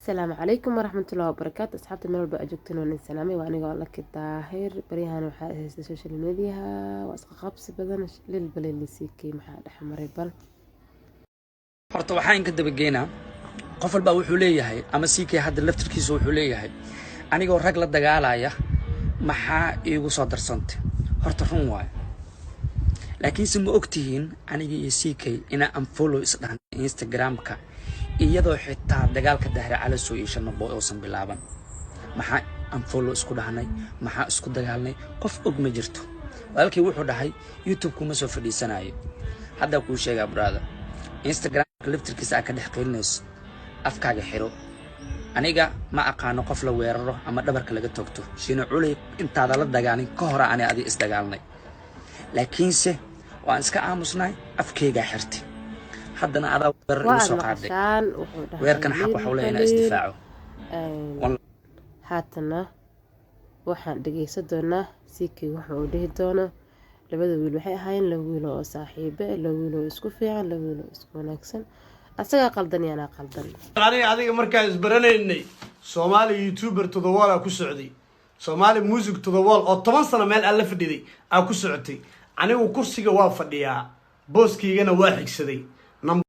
السلام عليكم ورحمة الله وبركاته. أصحابتي من البقى جبتنا ونسلامي وأنا قال لك الطاهر بريهان وحاسس السوشيال ميديا وأسقى خبص بدن للبل اللي سيكي محاد حمر بل horta waxaan ka dabageynaa qof walba wuxuu leeyahay ama siikay hadda laftirkiisa wuxuu leeyahay anigoo rag la dagaalaya maxaa iigu soo darsantay horta run waay laakiin si ma ogtihiin aniga iyo siikay ina unfollow isdhaan Instagram-ka iyadoo xitaa dagaalka dahra cala soo iishano oo san bilaaban maxaa unfollow isku dhahnay maxaa isku dagaalnay qof og ma jirto walaalkii wuxuu dhahay YouTube kuma soo fadhiisanayo hadda ku sheegaa brother Instagram laftirkiisa ka dhex qeynayso afkaaga xiro aniga ma aqaano qof la weeraro ama dhabarka laga togto shina culay intaada la dagaalin ka hor aan adi is dagaalnay laakiinse waan iska aamusnay afkayga xirtay haddana adaa weerar soo qaaday weerkan xaq waxa uu leeyahay isdifaaco haatana waxaan dhageysan doonaa siikay waxa uu dhihi doono labada wiil waxay ahaayeen laba wiil oo saaxiibo laba wiil oo isku fiican laba wiil oo isku wanaagsan asaga qaldan yana qaldan adiga markaa isbaranaynay Soomaali YouTuber to the wall ku socday Soomaali music to the wall oo 10 sano meel aan la fadhiday aan ku socotay anigu kursiga waa fadhiyaa booskiigana waa xigsaday